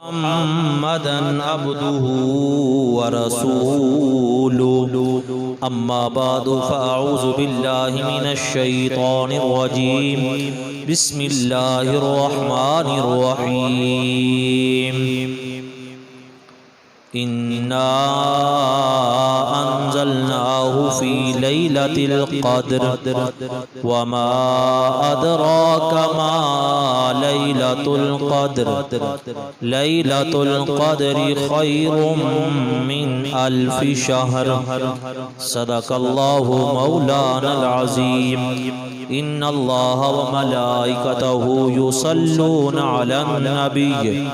محمدا عبده ورسوله اما بعد فاعوذ بالله من الشيطان الرجيم بسم الله الرحمن الرحيم إنا أنزلناه في ليلة القدر وما أدراك ما ليلة القدر ليلة القدر خير من ألف شهر صدق الله مولانا العظيم إن الله وملائكته يصلون على النبي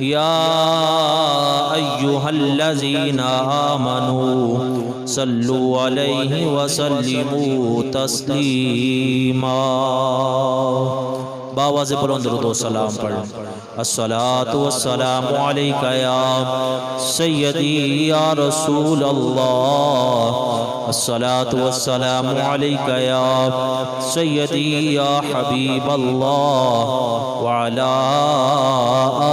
يا أيها الذين آمنوا صلوا عليه وسلموا تسليما باواز بلند درود و سلام پڑھ الصلاة والسلام علیکہ یا سیدی یا رسول اللہ الصلاة والسلام علیکہ یا سیدی یا حبیب اللہ وعلى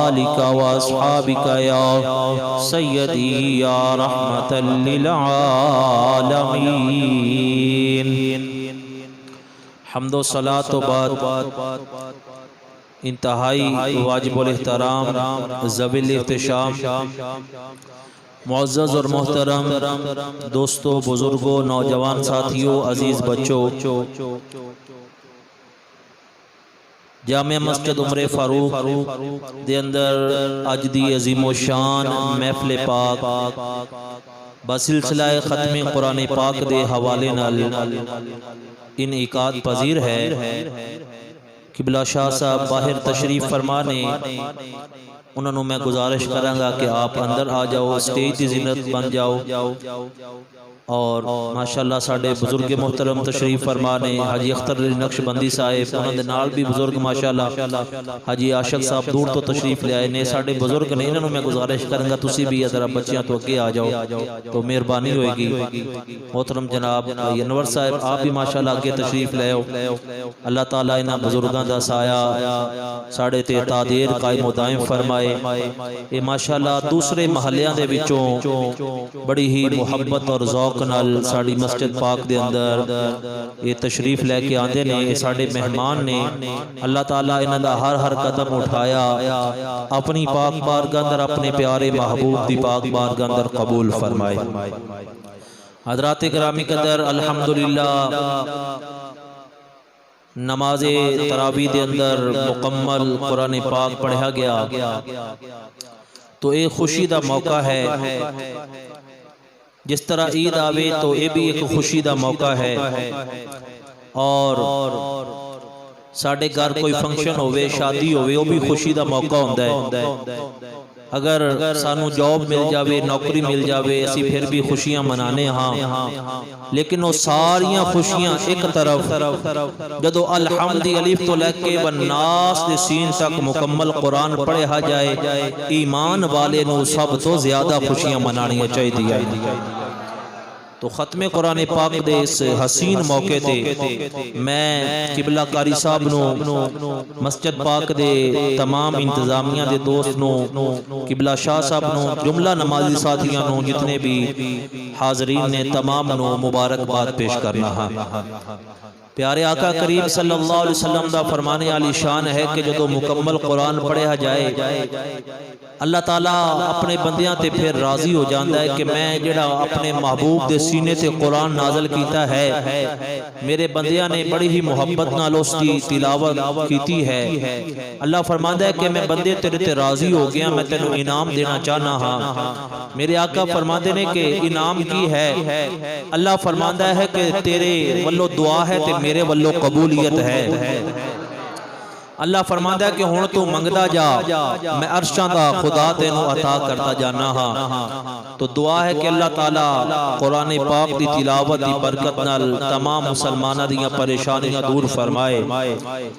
آلك واصحابك يا سيدي يا رحمة للعالمين حمد و صلاة و بعد انتہائی واجب الاحترام ذوی الاحتشام معزز اور محترم دوستوں بزرگوں نوجوان ساتھیوں عزیز بچوں جامع مسجد عمر فاروق دے اندر اج دی عظیم و شان محفل پاک بسلسلہ ختم قرآن پاک دے حوالے نال انعقاد پذیر ہے قبلہ شاہ صاحب باہر تشریف فرمانے انہوں نے میں گزارش کروں گا کہ آپ اندر آ جاؤ سٹیج دی زینت بن جاؤ اور ماشاءاللہ ساڑھے بزرگ محترم تشریف فرمانے حاجی اختر علی نقش بندی صاحب انہوں نے نال بھی بزرگ ماشاءاللہ حاجی عاشق صاحب دور تو تشریف لے آئے نے ساڑھے بزرگ نے انہوں نے میں گزارش کروں گا تسی بھی ادھر بچیاں تو اگے آ جاؤ تو مہربانی ہوئے گی محترم جناب انور صاحب آپ بھی ماشاءاللہ اگے تشریف لے آؤ اللہ تعالیٰ انہاں بزرگاں دا سایہ ساڑھے تے تعدیر قائم و دائم فرمائے یہ ماشاءاللہ دوسرے محلیاں دے وچوں بڑی ہی محبت اور ذوق نال ساڑی مسجد پاک دے اندر یہ تشریف لے کے آندے نے یہ ساڑے مہمان نے اللہ تعالیٰ انہاں دا ہر قدم اٹھایا اپنی پاک بارگاہ اندر اپنے پیارے محبوب دی پاک بارگاہ اندر قبول فرمائے حضرات گرامی قدر الحمدللہ نماز تراویح دے اندر مکمل قرآن پاک پڑھا گیا تو ایک خوشی دا موقع ہے جس طرح عید آوے تو یہ بھی ایک خوشی دا موقع ہے اور ساڑھے گھر کوئی فنکشن ہوئے شادی ہوئے وہ بھی خوشی دا موقع ہوندہ ہے اگر سانو جاب مل جاوے نوکری مل جاوے اسی پھر بھی خوشیاں منانے ہاں لیکن وہ ساریاں خوشیاں ایک طرف جدو الحمدی الف تو لے کے والناس دے سین تک مکمل قرآن پڑھے ہا جائے ایمان والے نو سب تو زیادہ خوشیاں منانیاں چاہی دیا تو ختم قرآن پاک دے اس حسین موقع تے میں قبلہ قاری صاحب نو مسجد پاک دے تمام انتظامیہ دے دوست نو قبلہ شاہ صاحب نو جملہ نمازی ساتھیاں نو جتنے بھی حاضرین نے تمام نو مبارک بات پیش کرنا ہے پیارے آقا کریم صلی اللہ علیہ وسلم دا فرمانے علی شان ہے کہ جدو مکمل قرآن پڑھا جائے اللہ تعالیٰ اپنے بندیاں تے پھر راضی ہو جاندہ ہے کہ میں جڑا اپنے محبوب دے سینے تے قرآن نازل کیتا ہے میرے بندیاں نے بڑی ہی محبت نال اس کی تلاوت کیتی ہے اللہ فرماندہ ہے کہ میں بندے تیرے تے راضی ہو گیا میں تینوں انعام دینا چاہنا ہاں میرے آقا فرماندے نے کہ انعام کی ہے اللہ فرماندہ ہے کہ تیرے واللو دعا ہے تے میرے واللو قبولیت ہے اللہ فرماتا ہے کہ ہون تو منگدا جا میں عرشاں دا خدا تینوں عطا کرتا جانا ہاں تو دعا ہے کہ اللہ تعالیٰ قرآن پاک دی تلاوت دی برکت نال تمام مسلمانہ دیاں پریشانیاں دور فرمائے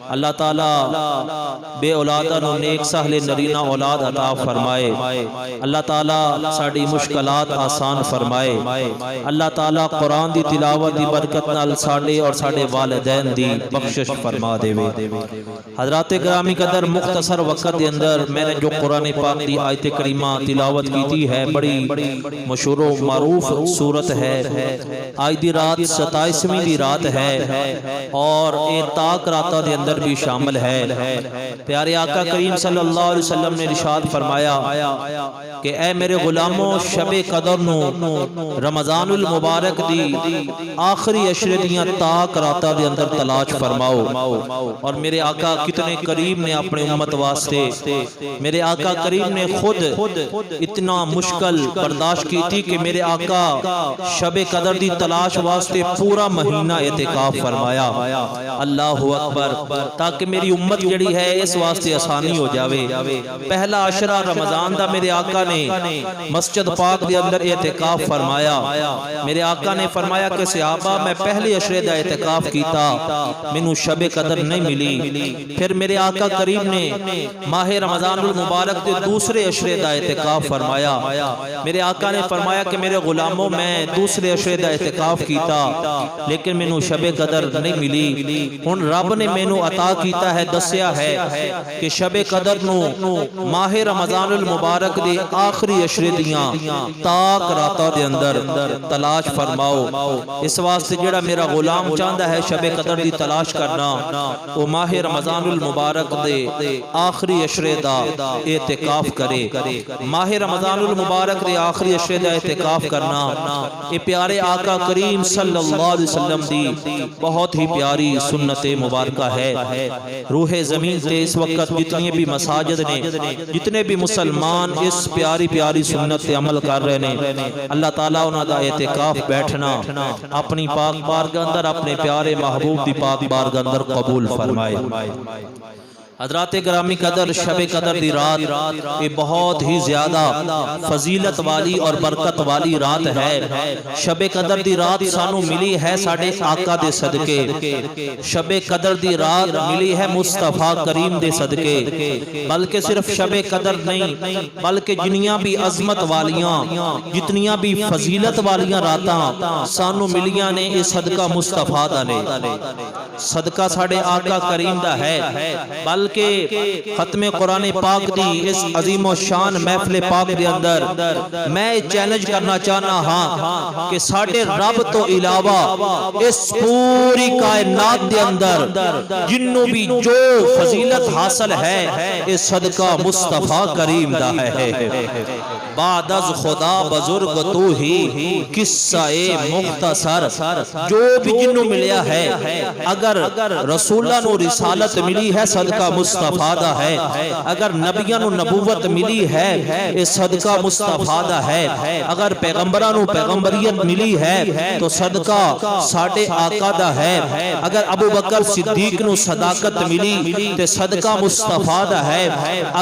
اللہ تعالیٰ بے اولادہ نو نیک سہل نرینہ اولاد عطا فرمائے اللہ تعالیٰ ساڑی مشکلات آسان فرمائے اللہ تعالیٰ قرآن دی تلاوت دی برکت نال ساڑے اور ساڑے والدین دی بخشش فرما دے حضرات گرامی قدر مختصر وقت دے اندر میں نے جو قرآن پاک دی آیت کریمہ تلاوت کیتی ہے، بڑی مشہور و معروف صورت ہے۔ آج دی رات 27ویں دی رات ہے اور یہ تاک راتہ دے اندر بھی شامل ہے۔ پیارے آقا کریم صلی اللہ علیہ وسلم نے ارشاد فرمایا کہ اے میرے غلاموں، شب قدر نو رمضان المبارک دی آخری عشرے دیاں تاک راتہ دے اندر تلاش فرماؤ۔ اور میرے آقا کتنے قریب نے اپنے امت واسطے، میرے آقا کریم نے خود اتنا مشکل برداشت کی تھی کہ میرے آقا شب قدر دی تلاش واسطے پورا مہینہ اعتکاف فرمایا۔ اللہ اکبر، تاکہ میری امت جڑی ہے اس واسطے آسانی ہو جاوے۔ پہلا عشرہ رمضان دا میرے آقا نے مسجد پاک دے اندر اعتکاف فرمایا۔ میرے آقا نے فرمایا کہ صحابہ میں پہلے عشرے دا اعتکاف کیتا، مینوں شب قدر نہیں ملی۔ پھر میرے آقا کریم نے ماہ رمضان المبارک دے دوسرے عشرے دا اعتکاف فرمایا۔ میرے آقا نے فرمایا کہ میرے غلاموں میں دوسرے عشرے دا اعتکاف کیتا لیکن مینوں شب قدر نہیں ملی۔ ہن رب نے مینوں عطا کیتا ہے، دسیا ہے کہ شب قدر نو ماہ رمضان المبارک دے آخری عشرے دیاں تاک راتاں دے اندر تلاش فرماؤ۔ اس واسطے جڑا میرا غلام چاہندا ہے شب قدر دی تلاش کرنا، وہ ماہ رمضان المبارک دے آخری عشرے دا اعتکاف کرے۔ ماہ رمضان المبارک دے آخری عشرے دا اعتکاف کرنا یہ پیارے آقا کریم صلی اللہ علیہ وسلم دی بہت ہی پیاری سنت مبارکہ ہے۔ روح زمین تے اس وقت جتنی بھی مساجد نے، جتنے بھی مسلمان اس پیاری پیاری سنت تے عمل کر رہے ہیں، اللہ تعالیٰ انہاں دا اعتکاف بیٹھنا اپنی پاک بارگاہ اندر، اپنے پیارے محبوب دی پاک بارگاہ اندر قبول فرمائے۔ حضرات گرامی قدر، شب قدر دی رات یہ بہت ہی زیادہ فضیلت والی اور برکت والی رات ہے۔ شب قدر دی رات سانو ملی ہے ساڑھے آقا دے صدقے، شب قدر دی رات ملی ہے مصطفیٰ کریم دے صدقے۔ بلکہ صرف شب قدر نہیں بلکہ جنیاں بھی عظمت والیاں، جتنیاں بھی فضیلت والیاں راتاں سانو ملیاں نے، یہ صدقہ مصطفیٰ دا نے، صدقہ ساڑھے آقا کریم دا ہے۔ بلکہ ختم قرآن پاک دی اس عظیم و شان محفل پاک دے اندر میں چیلنج کرنا چاہنا ہاں کہ ساڑھے رب تو علاوہ اس پوری کائنات دے اندر جنوں بھی جو فضیلت حاصل ہے اس صدقہ مصطفیٰ کریم دا ہے۔ بعد از خدا بزرگ تو ہی قصہ مختصر، جو بھی جنوں ملیا ہے، اگر رسولہ نو رسالت ملی ہے صدقہ مصطفیٰ دا ہے، اگر نبیاں نو نبوت ملی ہے یہ صدقہ مصطفیٰ دا ہے، اگر پیغمبران نو پیغمبریت ملی ہے تو صدقہ ساڑھے آقا دا ہے، اگر ابو بکر صدیق نو صداقت ملی تو صدقہ مصطفیٰ دا ہے،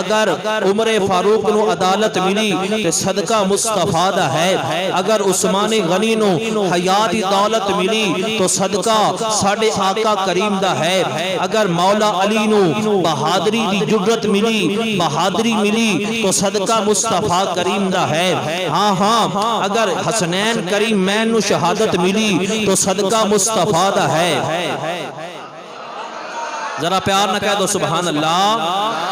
اگر عمر فاروق نو عدالت ملی تو صدقہ مصطفیٰ دا ہے، اگر عثمان غنی نو حیاتی دولت ملی تو صدقہ ساڑھے آقا کریم دا ہے، اگر مولا علی نو بہادری دی جرت ملی، بہادری ملی تو صدقہ مصطفیٰ کریم دا ہے۔ ہاں ہاں، اگر حسنین کریم مین نو شہادت ملی تو صدقہ مصطفیٰ دا ہے۔ ذرا پیار نہ کہہ دو سبحان اللہ۔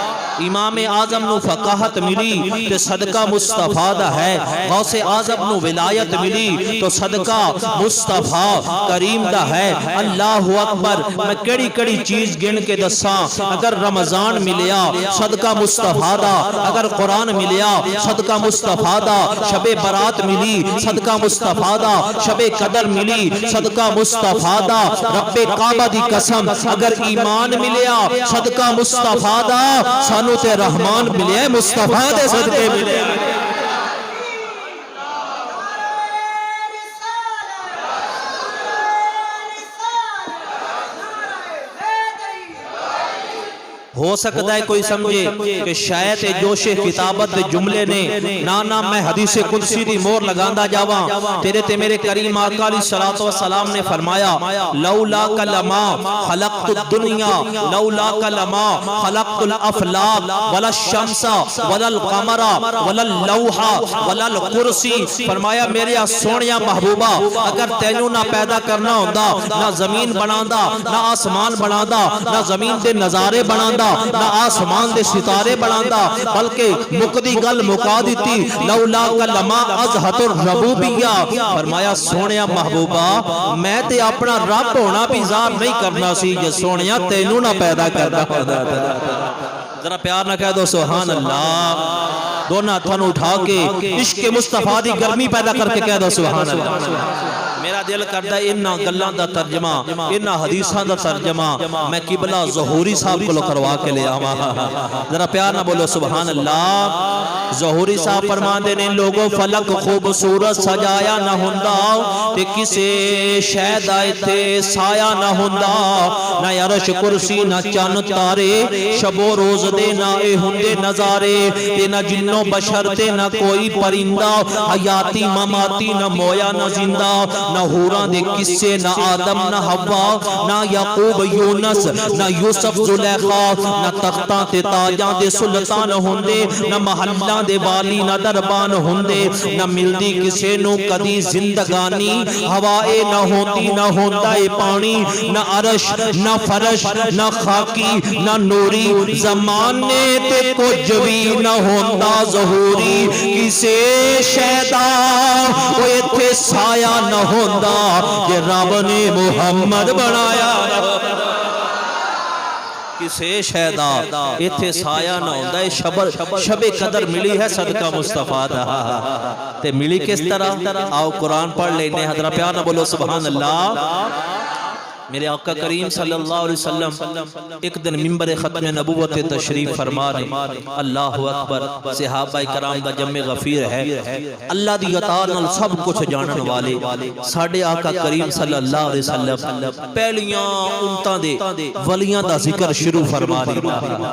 امام اعظم نو فقاہت ملی تو صدقہ مصطفیٰ دا ہے، غوث اعظم نو ولایت ملی تو صدقہ مصطفیٰ کریم دا ہے۔ اللہ اکبر، میں کڑی کڑی چیز گن کے دساں، اگر رمضان ملیا صدقہ مصطفیٰ دا، اگر قرآن ملیا صدقہ مصطفیٰ دا، شب برات ملی صدقہ مصطفیٰ دا، شب قدر ملی صدقہ مصطفیٰ دا، رب کعبہ دی قسم اگر ایمان ملیا صدقہ مصطفیٰ دا، سانو تے رحمان ملے مصطفیٰ دے صدقے ملے۔ ہو سکتا ہے کوئی سمجھے کہ شاید جوش کتابت دے جملے نے نانا میں حدیث قدسی دی مور لگاندہ جاواں، تیرے تے میرے کریم آقا علیہ السلام نے فرمایا لولا کلما خلقت الدنیا لولا کلما خلقت الافلاق ولا الشمس ولا القمر ولا اللوح ولا القرسی، فرمایا میرے سونیا محبوبہ اگر تینوں نہ پیدا کرنا ہوندہ، نہ زمین بناندہ، نہ آسمان بناندہ، نہ زمین دے نظارے بناندہ، نہ آسمان دے ستارے بناندا بلکہ مقدی گل مکا دیتی لولا کلما ازہت الربوبیہ فرمایا سونیا محبوبہ میں تے اپنا رب ہونا بھی ظاہر نہیں کرنا سی جو سونیا تینوں نہ پیدا کرنا ہوتا ذرا پیار نہ کہہ دو سبحان اللہ دونوں ہاتھوں اٹھا کے عشق مصطفیٰ دی گرمی پیدا کر کے کہہ دو سبحان اللہ میرا دل کرتا ہے انہاں گلاں دا ترجمہ انہاں حدیثاں دا ترجمہ میں قبلہ ظہوری صاحب کو کروا کے لے آواں ذرا پیار نہ بولو سبحان اللہ ظہوری صاحب فرماندے نے لوگوں فلک خوبصورت سجایا نہ ہوندا تے کسے شے دا ایتھے سایہ نہ ہوندا نہ عرش کرسی نہ چن تارے شب و روز دے نہ اے ہوندے نظارے تے نہ جنوں بشر تے نہ کوئی پرندہ حیاتی مماتی نہ مویا نہ زندہ نہ حوران دے قصے نہ آدم نہ حوا نہ یعقوب یونس نہ یوسف زلیخا نہ تختاں تے تاجاں دے سلطان ہوندے نہ محلاں دے والی نہ دربان ہوندے نہ ملدی کسے نو کدی زندگانی ہوائے نہ ہوندی نہ ہوندا اے پانی نہ عرش نہ فرش نہ خاکی نہ نوری زمانے تے کچھ بھی نہ ہوندا ظہوری کسے شیدا وہ ایتھے سایہ نہ ہوندا کہ رب نے محمد بنایا کسے شہدہ ایتھے سایہ نہ ہوندا ہے شب قدر ملی ہے صدقہ مصطفیٰ دا تے ملی کس طرح آؤ قرآن پڑھ لینے حضرت پیار نہ بولو سبحان اللہ میرے آقا کریم صلی اللہ علیہ وسلم ایک دن منبر ختم نبوت تشریف فرما رہے اللہ اکبر صحابہ کرام دا جمع غفیر ہے اللہ دی عطا نال سب کچھ جانن والے ساڈے آقا کریم صلی اللہ علیہ وسلم پہلیاں امتاں دے ولیاں دا ذکر شروع فرما رہے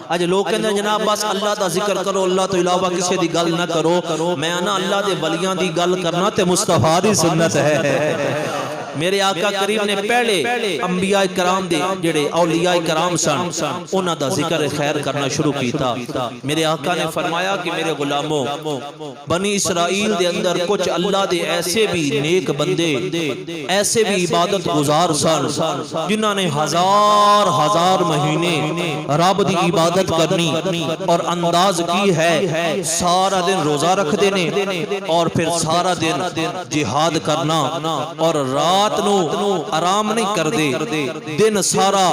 آج لوگ کہتے ہیں جناب بس اللہ دا ذکر کرو اللہ تو علاوہ کسی دی گل نہ کرو میں آنا اللہ دے ولیاں دی گل کرنا تے مصطفیٰ دی سنت ہے میرے آقا کریم نے پہلے انبیاء کرام دے جڑے اولیاء کرام سن انہاں دا ذکر خیر کرنا شروع کیتا میرے آقا نے فرمایا کہ میرے غلاموں بنی اسرائیل دے اندر کچھ اللہ دے ایسے بھی نیک بندے ایسے بھی عبادت گزار سن جنہاں نے ہزار مہینے رب دی عبادت کرنی اور انداز کی ہے سارا دن روزہ رکھ دینے اور پھر سارا دن جہاد کرنا اور رات نو آرام نہیں کر دے دن سارا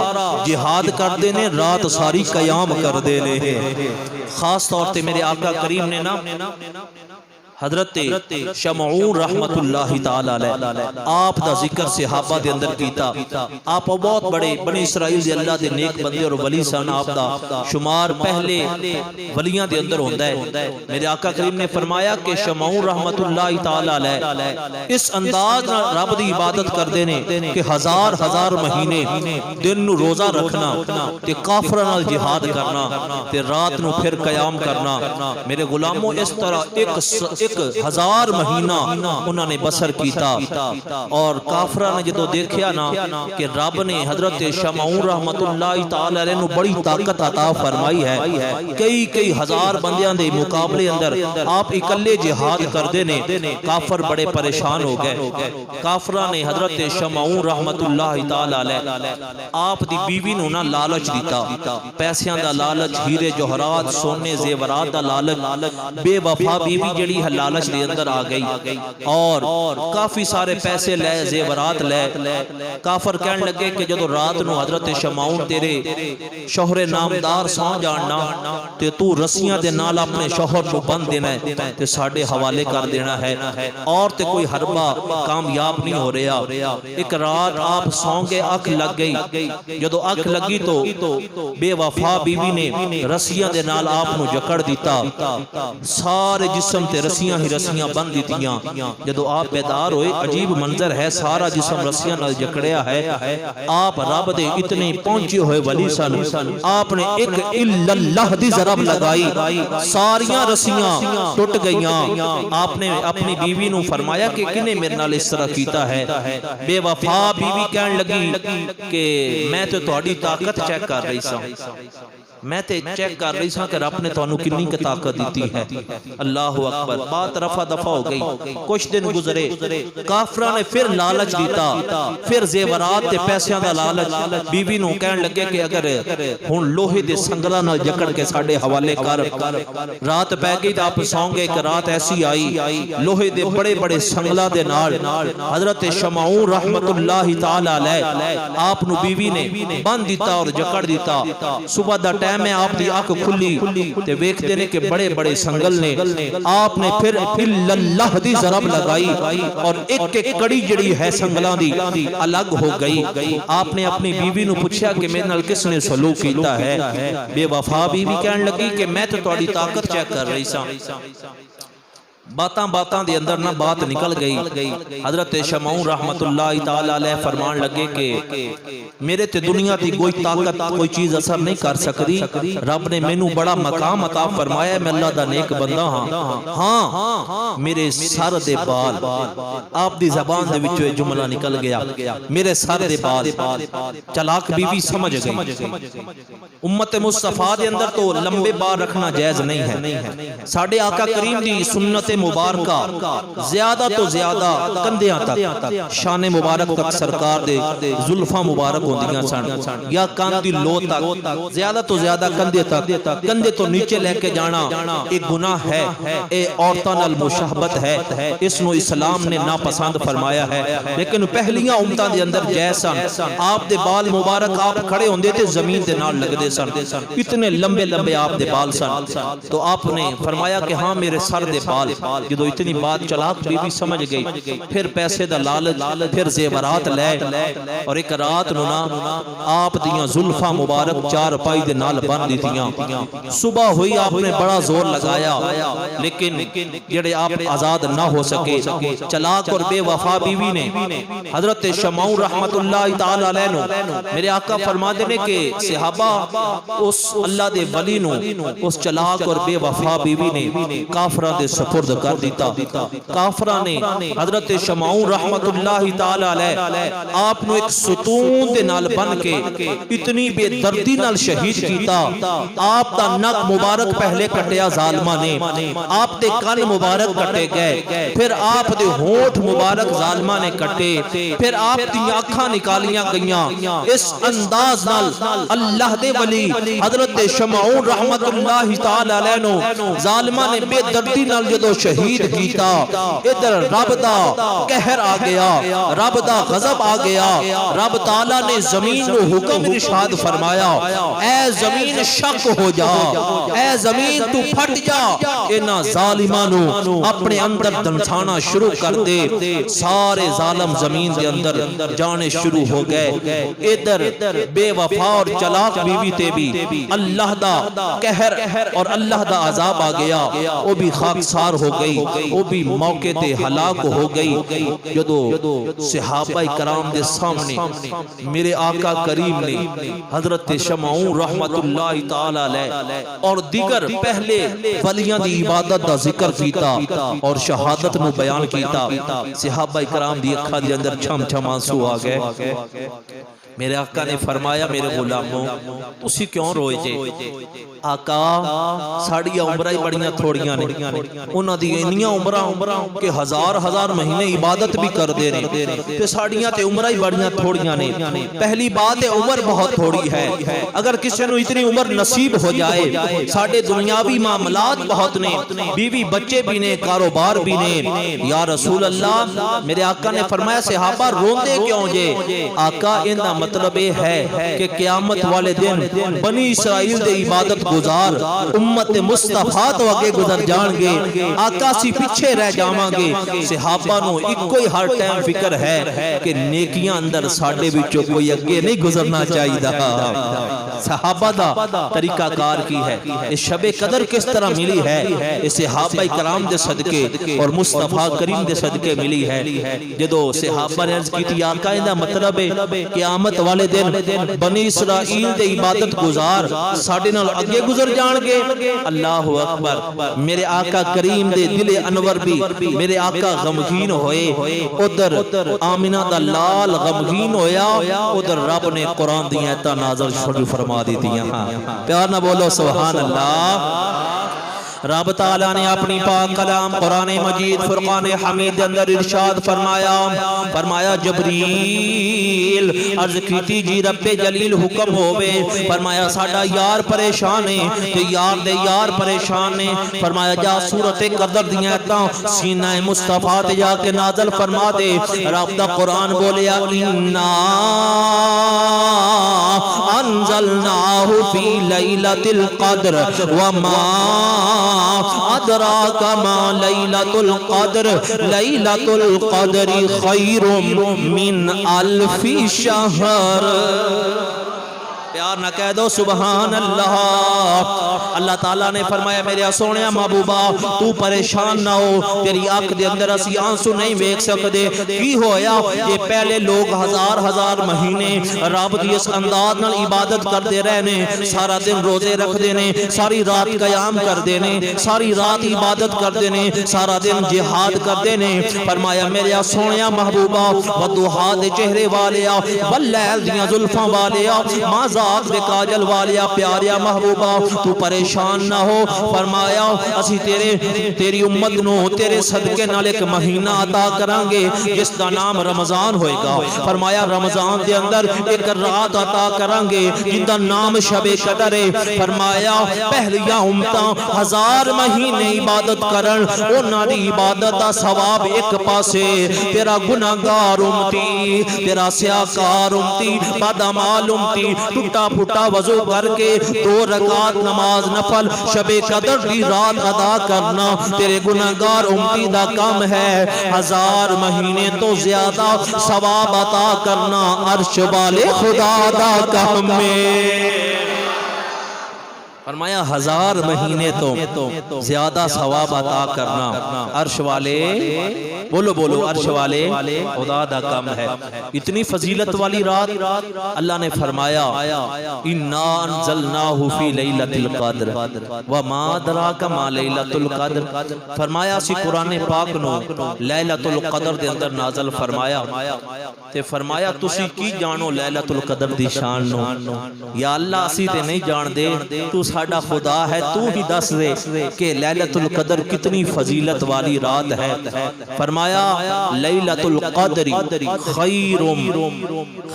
جہاد کر دینے رات ساری قیام کر دینے خاص طور تے میرے آقا کریم نے نا حضرت شمعون رحمت اللہ تعالی علیہ آپ دا ذکر صحابہ دے اندر کیتا آپ بہت بڑے بنی اسرائیل دے اللہ دے نیک بندے اور ولی سن آپ دا شمار پہلے ولیاں دے اندر ہوندہ ہے میرے آقا کریم نے فرمایا کہ شمعون رحمت اللہ تعالی علیہ اس انداز رب دی عبادت کر دینے کہ ہزار مہینے دن نو روزہ رکھنا تے کافرہ نال جہاد کرنا تے رات نو پھر قیام کرنا میرے غلاموں اس طرح ایک 1000 مہینہ انہوں نے بسر کیتا اور کافرہ نے جدو دیکھیا نا کہ رب نے حضرت شمعون رحمت اللہ تعالی علیہ نو بڑی طاقت عطا فرمائی ہے کئی ہزار بندیاں دے مقابلے اندر آپ اکلے جہاد کر دینے کافر بڑے پریشان ہو گئے کافرہ نے حضرت شمعون رحمت اللہ تعالی علیہ آپ دی بیوی نو نا لالچ دیتا پیسیاں دا لالچ ہیرے جوہرات سونے زیورات دا لالچ بے وفا بیوی جڑی ہے لالچ دے اندر آ گئی اور کافی سارے پیسے لے زیورات لے کافر کہنے لگے کہ جدو رات نو حضرت شمعون تیرے شوہر نامدار سان جاننا تے تو رسیاں دے نال اپنے شوہر کو بند دینا ہے تے ساڑھے حوالے کر دینا ہے اور تے کوئی حربہ کامیاب نہیں ہو رہا ایک رات آپ سونگے اکھ لگ گئی جدو اکھ لگی تو بے وفا بیوی نے رسیاں دے نال آپ نو جکڑ دیتا سارے جسم تے رسیاں ہی رسیاں بند دیتیاں جدو آپ بیدار ہوئے عجیب منظر ہے سارا جسم رسیاں نال جکڑیا ہے آپ رب دے اتنے پہنچے ہوئے ولی سن آپ نے ایک اللہ دی ضرب لگائی ساریاں رسیاں ٹوٹ گئیاں آپ نے اپنی بیوی نو فرمایا کہ کنے میرے نال اس طرح کیتا ہے بے وفا بیوی کہنے لگی کہ میں تو تہاڈی طاقت چیک کر رہی سا میں تے چیک کر رہی سا کہ رب نے تانوں کنی کی طاقت دیتی ہے. اللہ اکبر. بات رفع دفع ہو گئی. کچھ دن گزرے, کافراں نے پھر لالچ دیتا, پھر زیورات تے پیسیاں دا لالچ. بیوی نو کہن لگے کہ اگر ہن لوہے دے سنگلاں نال جکڑ کے ساڈے حوالے کر. رات پے گئی تے آپ سو گئے. ایک رات ایسی آئی لوہے دے بڑے بڑے سنگلاں دے نال حضرت شمعون رحمت اللہ تعالی علیہ آپ نو بیوی نے بند دیتا اور جکڑ دیتا. صبح دا ٹائم ہے, آپ دی آنکھ کھلی تے ویکھدے نے کہ بڑے بڑے سنگل نے. آپ نے پھر اللہ دی ضرب لگائی اور ایک ایک کڑی جڑی ہے سنگلاں دی الگ ہو گئی. آپ نے اپنی بیوی نو پوچھا کہ میرے نال کس نے سلوک کیتا ہے. بے وفا بیوی کہن لگی کہ میں تے تہاڈی طاقت چیک کر رہی سا. باتاں دے اندر نہ بات نکل گئی. حضرت شمعون رحمت اللہ تعالی علیہ فرمان لگے کہ میرے تے دنیا دی کوئی طاقت کوئی چیز اثر نہیں کر سکتی. رب نے مینوں بڑا مقام عطا فرمایا, میں اللہ دا نیک بندہ ہاں. ہاں میرے سر دے بال. آپ دی زبان دے وچوں جملہ نکل گیا, میرے سر دے بال. چلاک بیوی سمجھ گئی. امت مصطفیٰ دے اندر تو لمبے بال رکھنا جائز نہیں ہے. ساڈے آقا کریم دی سنت مبارکہ زیادہ تو زیادہ کندھیاں تک, شان مبارک تک سرکار دے زلفاں مبارک ہوندیاں سن, یا کان دی لو تک, زیادہ تو زیادہ کندھے تک. کندھے تو نیچے لے کے جانا ایک گناہ ہے, اے عورتاں نال مشابہت ہے, اس نو اسلام نے ناپسند فرمایا ہے. لیکن پہلیاں امتاں دے اندر جائز سن. آپ دے بال مبارک آپ کھڑے ہوندے تے زمین دے نال لگدے سن, اتنے لمبے لمبے آپ دے بال سن. تو آپ نے فرمایا کہ ہاں میرے سر دے بال. جدو اتنی بات چلاک بیوی سمجھ گئی, پھر پیسے دا لالچ, پھر زیورات لے, اور ایک رات نو نا آپ دیاں زلفاں مبارک چار پائی دے نال بن دیتیاں. صبح ہوئی آپ نے بڑا زور لگایا, لیکن جڑے آپ آزاد نہ ہو سکے. چلاک اور بے وفا بیوی نے حضرت شمعون رحمت اللہ تعالی علیہ نو, میرے آقا فرما دینے کہ صحابہ اس اللہ دے ولی نو اس چلاک اور بے وفا بیوی نے کافرہ دے سپرد کر دیتا. کافرہ نے حضرت شمعون رحمت اللہ تعالی علیہ آپ نو ایک ستون دے نال بن کے اتنی بے دردی نال شہید کیتا. آپ دا نک مبارک پہلے کٹیا ظالمہ نے, آپ دے کان مبارک کٹے گئے, پھر آپ دے ہونٹ مبارک ظالمہ نے کٹے, پھر آپ دی آنکھاں نکالیاں گئیاں. اس انداز نال اللہ دے ولی حضرت شمعون رحمت اللہ تعالی علیہ نو ظالمہ نے بے دردی نال جدو شہید کیتا, ادھر رب دا قہر آ گیا, رب دا غضب آ گیا. رب تعالیٰ نے زمین نو حکم ارشاد فرمایا, اے زمین شک ہو جا, اے زمین تو پھٹ جا, انہاں ظالمانو اپنے اندر دنسانا شروع کر دے. سارے ظالم زمین دے اندر جانے شروع ہو گئے. ادھر بے وفا اور چلاک بیوی تے بھی اللہ دا قہر اور اللہ دا عذاب آ گیا, وہ بھی خاکسار ہو گئی, وہ بھی موقع تے ہلاک ہو گئی. جدو صحابہ کرام دے سامنے میرے آقا کریم نے حضرت شمعون رحمت اللہ تعالی علیہ اور دیگر پہلے ولیاں دی عبادت دا ذکر کیتا اور شہادت نو بیان کیتا, صحابہ کرام دی اکھاں دے اندر چھم چھم آنسو آ گئے. میرے آقا نے فرمایا, میرے غلاموں تسی کیوں روئے جے؟ آقا ساڑیاں عمرہ ہی بڑیاں تھوڑیاں نے, انہاں دی انیاں عمرہ کہ ہزار مہینے عبادت بھی کر دے رہے, تے ساڑیاں تے عمرہ ہی بڑیاں تھوڑیاں نے. پہلی بات ہے عمر بہت تھوڑی ہے. اگر کسی نے اتنی عمر نصیب ہو جائے, ساڑے دنیاوی معاملات بہت نے, بیوی بچے بھی نے, کاروبار بھی نے. یا رسول اللہ, میرے آقا نے فرمایا صحابہ روندے کیوں جے؟ آقا اندہ مطلب یہ ہے کہ قیامت والے دن بنی اسرائیل دے عبادت گزار امت مصطفیٰ تو آگے گزر جان گے, آقا سی پیچھے رہ جاواں گے. صحابہ نو ایک کوئی ہر ٹائم فکر ہے کہ نیکیاں اندر ساڑے بچوں کوئی اگے نہیں گزرنا چاہیے دا. صحابہ دا طریقہ کار کی ہے. اس شب قدر کس طرح ملی ہے, اس صحابہ کرام دے صدقے اور مصطفیٰ کریم دے صدقے ملی ہے. جدو صحابہ نے عرض کی تھی آقا اندہ مطلب قیامت قیامت والے دن بنی اسرائیل دے عبادت گزار ساڈے نال اگے گزر جان گے. اللہ اکبر. میرے آقا کریم دے دل انور بھی میرے آقا غمگین ہوئے. ادھر آمینہ دا لال غمگین ہویا, ادھر رب نے قرآن دی آیتاں نازل شروع فرما دی دیا. پیار نہ بولو سبحان اللہ. رب تعالیٰ نے اپنی پاک کلام قرآن مجید فرقان حمید اندر ارشاد فرمایا جبریل عرض کیتی جی رب جلیل حکم ہوئے. فرمایا ساڈا یار پریشان ہے تو یار دے یار پریشان ہے. فرمایا جا سورت قدر دیاں آیتاں سینہ مصطفیٰ تے جا کے نازل فرما دے. رب دا قرآن بولیا انا انزلناہ فی لیلۃ القدر وما ادراک ما لیلۃ القدر لیلۃ القدر خیر من الف شہر. پیار نہ کہہ دو سبحان اللہ. اللہ تعالیٰ نے فرمایا میرے سونے محبوبہ تو پریشان نہ ہو, تیری آنکھ دے اندر اسی آنسو نہیں ویکھ سکدے. کی ہویا یہ پہلے لوگ ہزار مہینے رب دی اس انداز نال عبادت کردے رہنے, سارا دن روزے رکھدے نے, ساری رات قیام کردے نے, ساری رات عبادت کردے نے, سارا دن جہاد کردے نے. فرمایا میرے سونے محبوبہ وضحا دے چہرے والیا واللیل دیاں زلفاں والیا ماذا دے کاجل والیا پیاریا محبوبہ تو پریشان نہ ہو. فرمایا اسی تیری امت نو تیرے صدقے نال ایک مہینہ عطا کرانگے جس دا نام رمضان ہوئے گا. فرمایا رمضان دے اندر ایک رات عطا کرانگے جن دا نام شب قدر ہے. فرمایا پہلیاں امتاں 1000 مہینے عبادت کرن انہاں دی عبادت دا ثواب ایک پاسے, تیرا گناہگار امتی, تیرا سیاکار امتی, بدعمال امتی ٹوٹا پھوٹا وضو کر کے 2 رکعت نماز نفل شب قدر دی رات ادا کرنا تیرے گناہگار امتی دا کام ہے. 1000 مہینے تو زیادہ ثواب عطا کرنا عرش والے خدا دا کام ہے. فرمایا 1000 مہینے تو زیادہ ثواب عطا کرنا عرش والے بولو عرش والے خدا دا کام ہے. اتنی فضیلت والی رات اللہ نے فرمایا انا انزلناہ فی لیلۃ القدر وما ادراک ما لیلۃ القدر. فرمایا اسی قرآن پاک نو لیلۃ القدر دے اندر نازل فرمایا تے فرمایا تسی کی جانو لیلۃ القدر دی شان نو. یا اللہ اسی تے نہیں جان دے, تو ساڈا خدا ہے, تو ہی دس دے کہ لیلۃ القدر کتنی فضیلت والی رات ہے. فرمایا لیلۃ القدر خیر,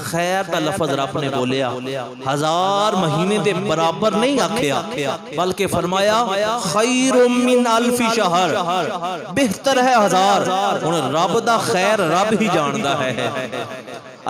خیر دا لفظ رب نے بولیا 1000 مہینے دے برابر نہیں آکھیا بلکہ فرمایا خیر من الف شہر, بہتر ہے 1000. انہیں رب دا خیر رب ہی جاندہ ہے.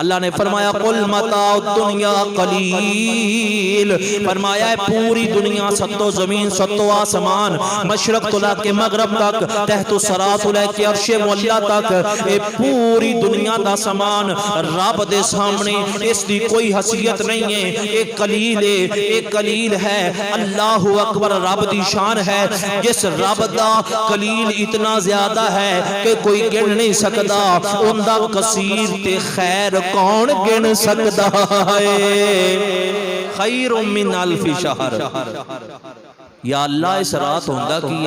اللہ نے فرمایا قل متاع الدنیا قلیل. فرمایا پوری دنیا ستو زمین ستو آسمان مشرق طلع کے مغرب تک تحت الثری طلع کے عرش مولا تک اے پوری دنیا دا سامان رب دے سامنے اس دی کوئی حیثیت نہیں ہے. ایک قلیل ہے, ایک قلیل ہے. اللہ اکبر رب دی شان ہے. جس رب دا قلیل اتنا زیادہ ہے کہ کوئی گن نہیں سکتا, ان دا کثیر تے خیر کون گن سکتا ہے. خیر من الف شہر. یا اللہ اس رات ہوندہ کی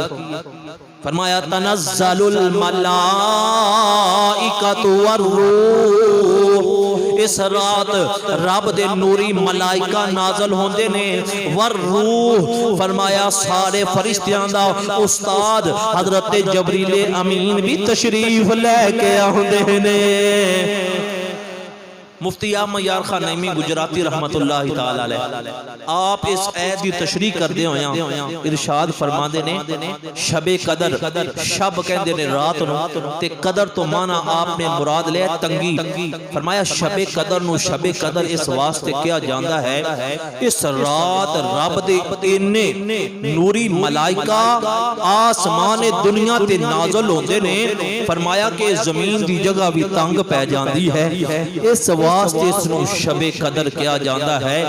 فرمایا تنزل الملائکۃ والروح. اس رات رب دے نوری ملائکہ نازل ہوندے نے, والروح فرمایا سارے فرشتیاں دا استاد حضرت جبریل امین بھی تشریف لے کے آندے نے. مفتی احمد یار خان نعیمی گجراتی رحمت اللہ تعالی علیہ آپ اس عید کی تشریح کردے ہویاں ارشاد فرماندے نے شب قدر, شب کہندے نے رات نو تے قدر تو مانا آپ نے مراد لے تنگی. فرمایا شب قدر نو شب قدر اس واسطے کیا جاندا ہے اس رات رب دے اینے نوری ملائکہ آسمان دنیا تے نازل ہوندے نے. فرمایا کہ زمین دی جگہ بھی تنگ پہ جاندی ہے, اس واسطے اس نو شب قدر کیا جاندا ہے.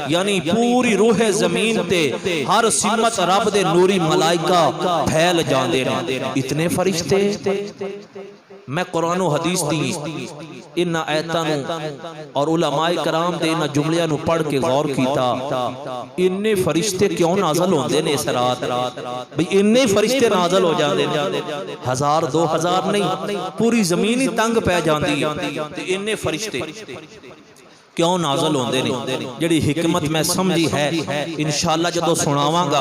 یعنی پوری روح زمین تے ہر سمت رب دے نوری ملائکہ پھیل جاندے نے. اتنے فرشتے میں قرآن و حدیث دی ان آیتاں اور علماء کرام دے ان جملیاں نو پڑھ کے غور کیتا اننے فرشتے کیوں نازل ہوندے نے اس رات بھئی اننے فرشتے نازل ہو جاندے نے 1000 2000 نہیں پوری زمین ہی تنگ پہ جاندی تے اننے فرشتے کیوں نازل ہوندے نے جڑی حکمت میں سمجھی ہے انشاءاللہ جدو سناواں گا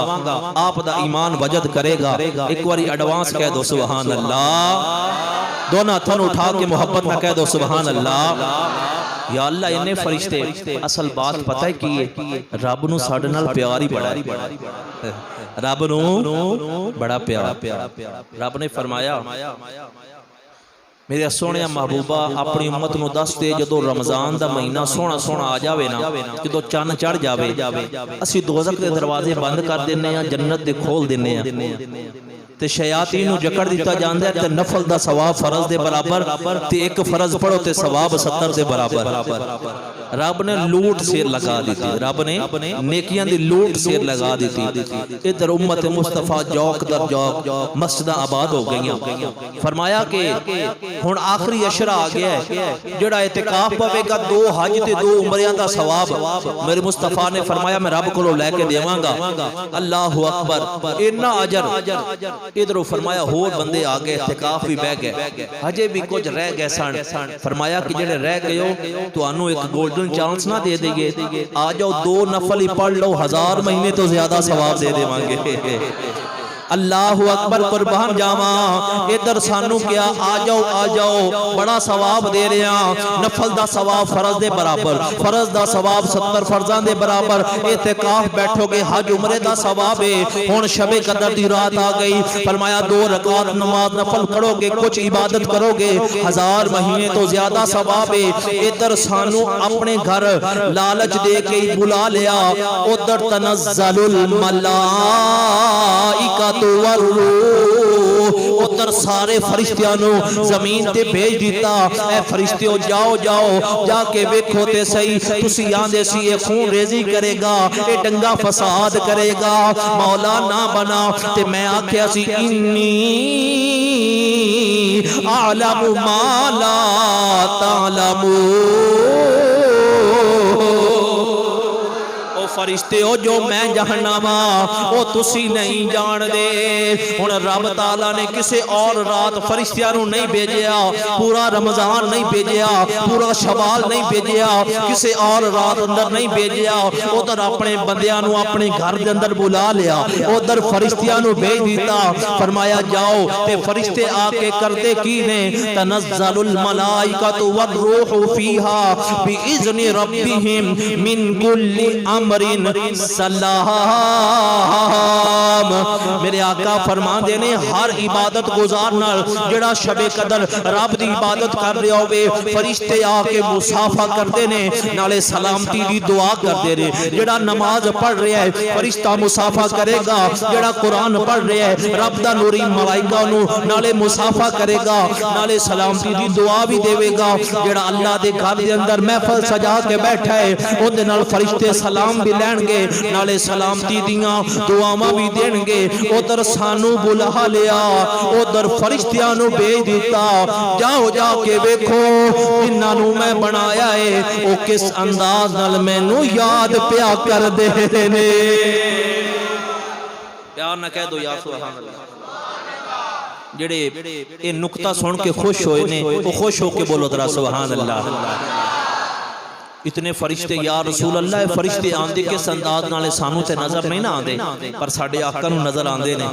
آپ دا ایمان وجد کرے گا ایک واری ایڈوانس کہہ دو سبحان اللہ دونوں ہاتھوں اٹھا کے محبت میں کہہ دو سبحان اللہ یا اللہ انہیں فرشتے اصل بات پتہ ہے کی رب نو ساڈے نال پیار ہی بڑا ہے رب نو بڑا پیار رب نے فرمایا میرے سونے محبوبہ اپنی امت نو دس دے جدو رمضان دا مہینہ سونا سونا آ جاوے نا جدو چن چڑھ جاوے اسی دوزخ دے دروازے بند کر دینے ہیں جنت دے کھول دینے ہیں تے شیاطین نو جکڑ دیتا جاندے تے نفل دا ثواب فرض دے برابر تے ایک فرض پڑھو تے ثواب 70 دے برابر رب نے لوٹ سیر لگا دیتی رب نے نیکیاں دی لوٹ سیر لگا دیتی ادھر امت مصطفیٰ جوک در جوک مسجدہ آباد ہو گئیاں فرمایا کہ ہن آخری عشرہ آ گیا ہے جڑا اعتکاف پوے گا 2 حج تے 2 عمریاں دا ثواب میرے مصطفیٰ نے فرمایا میں رب کو لے کے دیواں گا اللہ اکبر اتنا اجر ادھر فرمایا ہور بندے آگے اعتکاف بھی بہ گئے ہجے بھی کچھ رہ گئے سن فرمایا کہ جڑے رہ گئے ہو تو انو ایک گولڈن چانس نہ دے دے گے آ جاؤ 2 نفل ہی پڑھ لو 1000 مہینے تو زیادہ ثواب دے دے مانگے اللہ اکبر قربان جاواں ادھر سانو کیا آ جاؤ بڑا ثواب دے رہے ہیں نفل دا ثواب فرض دے برابر فرض دا ثواب 70 فرضان دے برابر اعتکاف بیٹھو گے حج عمرے دا ثواب ہے ہن شب قدر دی رات آ گئی فرمایا 2 رکعت نماز نفل پڑھو گے کچھ عبادت کرو گے 1000 مہینے تو زیادہ ثواب ہے ادھر سانو اپنے گھر لالچ دے کے بلا لیا ادھر تنزل الملائکۃ ادھر سارے فرشتیانو زمین تے بھیج دیتا اے فرشتیو جاؤ جا کے ویکھو تے صحیح تسی آندے سی یہ خون ریزی کرے گا یہ دنگا فساد کرے گا مولا نہ بنا تے میں آکھیا سی انی اعلم ما لا تعلمون فرشتے ہو جو میں جہنما وہ تسی نہیں جان دے ہن رب تعالیٰ نے کسے اور رات فرشتیاں نو نہیں بھیجیا پورا رمضان نہیں بھیجیا پورا شوال نہیں بھیجیا کسے اور رات اندر نہیں بھیجیا ادھر اپنے بندیاں نو اپنے گھر دے اندر بلا لیا ادھر فرشتیاں نو بھیج دیتا فرمایا جاؤ تے فرشتے آ کے کرتے کی نے تنزل الملائکۃ والروح فیہا باذن ربہم من کل امر سلام میرے آقا فرما دینے ہر عبادت گزارنا جڑا شب قدر رب دی عبادت کر رہے ہوئے فرشتے آ کے مصافہ کر دینے نالے سلامتی دی دعا کر دے رہے جڑا نماز پڑھ رہے ہے فرشتہ مصافہ کرے گا جڑا قرآن پڑھ رہے ہے رب دا نوری ملائکہ نو نالے مصافہ کرے گا نالے سلامتی دی دعا بھی دے گا جڑا اللہ دے گھر دے اندر محفل سجا کے بیٹھا ہے ان دے نال فرشتے سلام بھی لین گے نالے سلامتی دیاں دعاواں بھی دین گے ادھر سانو بلا لیا ادھر فرشتیاں نو بھیج دیتا جاؤ جا کے ویکھو انہاں نو میں بنایا ہے او کس انداز نال مینوں یاد پیا کر دے نے پیار نہ کہہ دو یا سبحان اللہ جڑے اے نقطہ سن کے خوش ہوئے نے او خوش ہو کے بولو ذرا سبحان اللہ اتنے فرشتے یا رسول اللہ فرشتے آندے کس انداز نالے سانو تے نظر نہیں نہ آندے پر ساڈے آقا نو نظر آندے نے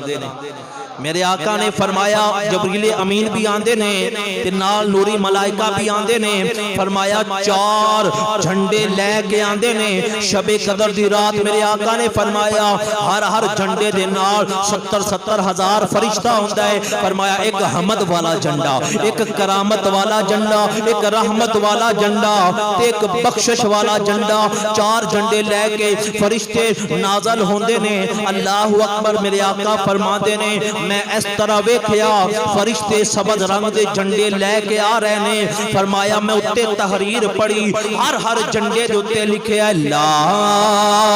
میرے آقا نے فرمایا جبریل امین بھی آندے نے تے نال نوری ملائکہ بھی آندے نے فرمایا 4 جھنڈے لے کے آندے نے شب قدر دی رات میرے آقا نے فرمایا ہر جھنڈے دے نال 70 ہزار فرشتہ ہوندا ہے فرمایا ایک حمد والا جھنڈا ایک کرامت والا جھنڈا ایک رحمت والا جھنڈا تے ایک بخشش والا جھنڈا 4 جھنڈے لے کے فرشتے نازل ہوندے نے اللہ اکبر میرے آقا فرماندے نے میں اس طرح ویکھیا فرشتے سبز رنگ دے جھنڈے لے کے آ رہے نے فرمایا میں اتے تحریر پڑھی ہر جھنڈے دے اتے لکھے ہے لا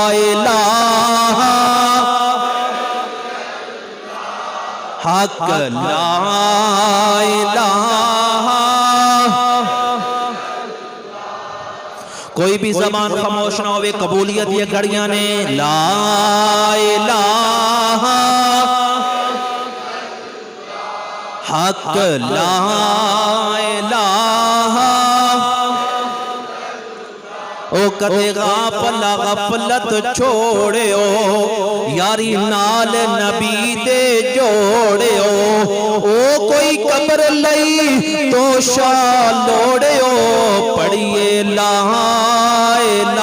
الہ حق لا الہ کوئی بھی زبان خاموش نہ ہوئے، قبولیت یہ گھڑیاں نے لا الہ حق لا الہ او کدے غفلت چھوڑیو یاری نال نبی دے جوڑیو او کوئی قبر لئی تو شاہ لوڑیو پڑھیے لا الہ۔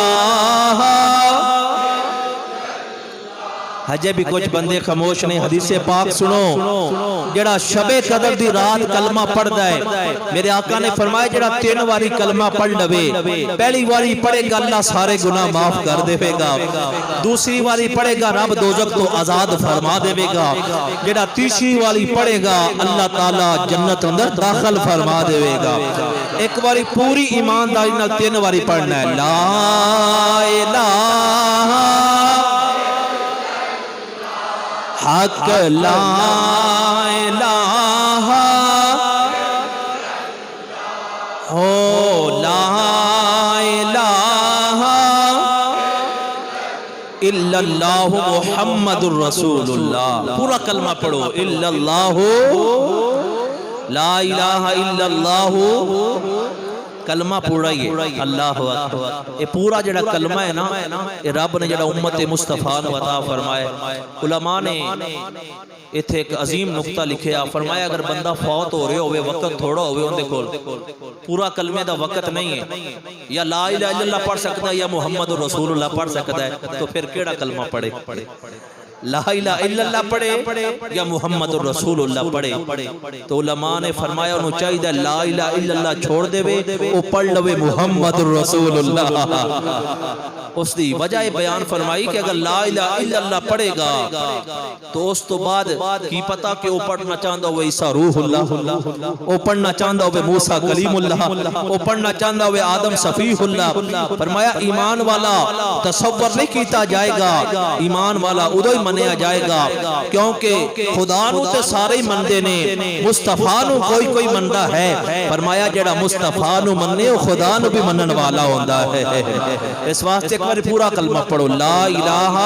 ہجے بھی کچھ بندے خاموش نہیں، حدیث پاک سنو، جڑا شب قدر دی رات کلمہ پڑھ دائے، میرے آقا نے فرمایا جڑا 3 واری کلمہ پڑھ لوے، پہلی واری پڑھے گا اللہ سارے گناہ معاف کر دے گا، دوسری واری پڑھے گا رب دوزخ تو آزاد فرما دے گا، جڑا تیسری واری پڑھے گا اللہ تعالیٰ جنت اندر داخل فرما دے گا۔ ایک واری پوری ایمانداری نال 3 واری پڑھنا ہے لا الہ حق لا الہ ہو لا الہ الا اللہ محمد الرسول اللہ، پورا کلمہ پڑھو الا اللہ لا الہ الا اللہ، کلمہ پورا ہی ہے اللہ اکبر۔ یہ پورا جڑا کلمہ ہے نا، یہ رب نے جڑا امت مصطفیٰ نے عطا فرمائے، علماء نے ایتھے ایک عظیم نقطہ لکھیا، فرمایا اگر بندہ فوت ہو رہے ہوئے وقت تھوڑا ہوئے ان دے کول پورا کلمے دا وقت نہیں ہے، یا لا الہ الا اللہ پڑھ سکتا ہے یا محمد رسول اللہ پڑھ سکتا ہے، تو پھر کیڑا کلمہ پڑھے؟ لا الہ الا اللہ پڑھے یا محمد رسول اللہ پڑھے؟ تو علماء نے فرمایا انہوں چاہیے لا الہ الا اللہ چھوڑ دے وے، وہ پڑھ لوے محمد رسول اللہ۔ اس دی وجہ بیان فرمائی کہ اگر لا الہ الا اللہ پڑھے گا تو اس تو بعد کی پتا کہ وہ پڑھنا چاہتا ہوئے عیسیٰ روح اللہ، وہ پڑھنا چاہتا ہوئے موسیٰ کلیم اللہ، وہ پڑھنا چاہتا ہوئے آدم صفیح اللہ۔ فرمایا ایمان والا تصور نہیں کیتا جائے گا، ایمان والا ادھو ہی منیا جائے گا، کیونکہ خدا نو تے سارے ہی مندے نے، مصطفیٰ نو کوئی مندہ ہے۔ فرمایا جڑا مصطفیٰ نو مننے وہ خدا نو بھی منن والا ہوندہ ہے۔ اس واسطے ایک بار پورا کلمہ پڑھو لا الہ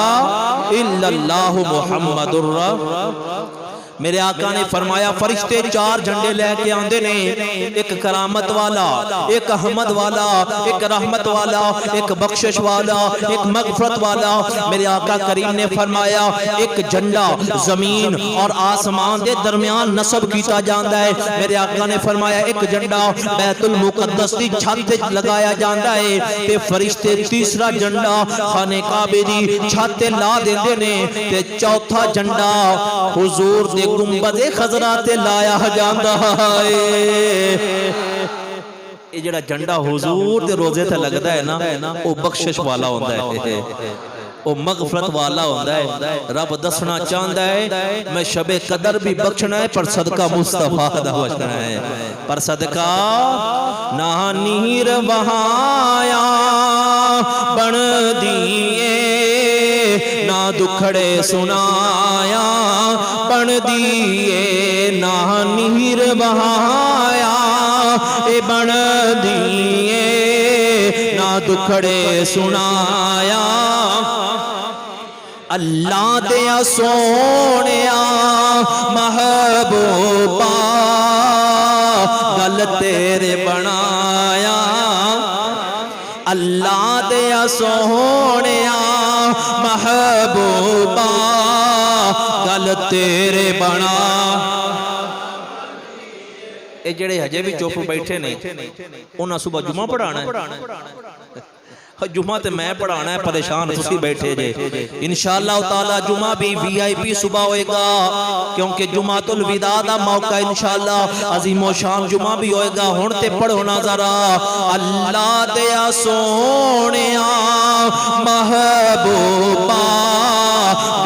الا اللہ محمد الرسول۔ میرے آقا نے فرمایا فرشتے 4 جھنڈے لے کے آندے نے، ایک کرامت والا، ایک احمد والا، ایک رحمت والا، ایک بخشش والا، ایک مغفرت والا۔ میرے آقا کریم نے فرمایا ایک جھنڈا زمین اور آسمان دے درمیان نصب کیتا جاندہ ہے۔ میرے آقا نے فرمایا ایک جھنڈا بیت المقدس دی چھت لگایا جاندہ ہے، تے فرشتے تیسرا جھنڈا خانہ کعبے دی چھت لا دیندے نے، تے چوتھا جھنڈا حضور دے گنبد خضرات لایا جاندہ ہے۔ یہ جڑا جھنڈا حضور دے روزے تے لگدا ہے نا، وہ بخشش والا ہوندہ ہے، وہ مغفرت والا ہوندہ ہے۔ رب دسنا چاہندہ ہے میں شب قدر بھی بخشنا ہے پر صدقہ مصطفیٰ دا بخشنا ہے، پر صدقہ نہ نیر وہایا بن دیئے، نہ دکھڑے سنایا بن دیئے، نہ نیر بہایا اے بن دیئے، نہ دکھڑے سنایا۔ اللہ دیا سونیا محبوبا گل تیرے بنایا، اللہ دیا سونیا محبوبا گل تیرے بنا۔ اے جڑے ہجے بھی چپ بیٹھے نے انہاں صبح جمعہ پڑھانا ہے، جمعہ تے میں پڑھانا ہے، پریشان تسی بیٹھے جے۔ انشاءاللہ تعالی جمعہ بھی VIP صبح ہوئے گا، کیونکہ جمعۃ الوداع دا موقع انشاءاللہ عظیم و شان جمعہ بھی ہوئے گا۔ ہن تے پڑھو نا ذرا اللہ دیا سونیا محبوبا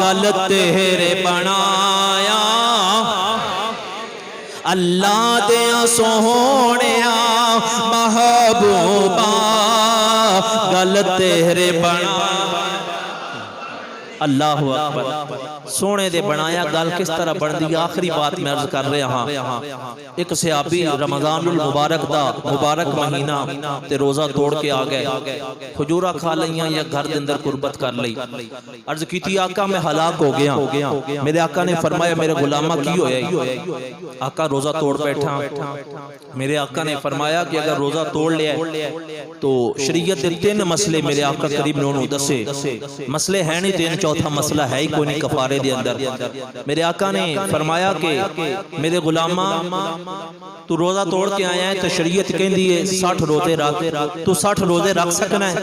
گل تیرے بنایا، اللہ دیا سونیا محبوبا گل تیرے بنا۔ اللہ اکبر سونے دے بنایا گل کس طرح بن دی. آخری بات میں عرض کر رہا ہاں. ایک صحابی رمضان المبارک دا مبارک مہینہ تے روزہ توڑ کے آ گئے, کھجورا کھا لئیاں یا گھر دے اندر قربت کر لئی. عرض کی تھی آقا میں ہلاک ہو گیا. میرے آقا نے فرمایا میرے غلامہ کی ہویا؟ آقا روزہ توڑ بیٹھا. میرے آقا نے فرمایا کہ اگر روزہ توڑ لیا تو شریعت دے 3 مسئلے میرے آقا قریب نے انہوں دسے. مسئلے ہیں نہیں 3, چوتھا مسئلہ ہے ہی کوئی نہیں کفارے دے اندر. میرے آقا نے فرمایا کہ میرے غلامہ تو روزہ توڑ کے آیا ہے تو شریعت کہیں دیئے 60 روزے رکھ. تو 60 روزے رکھ سکنا ہے,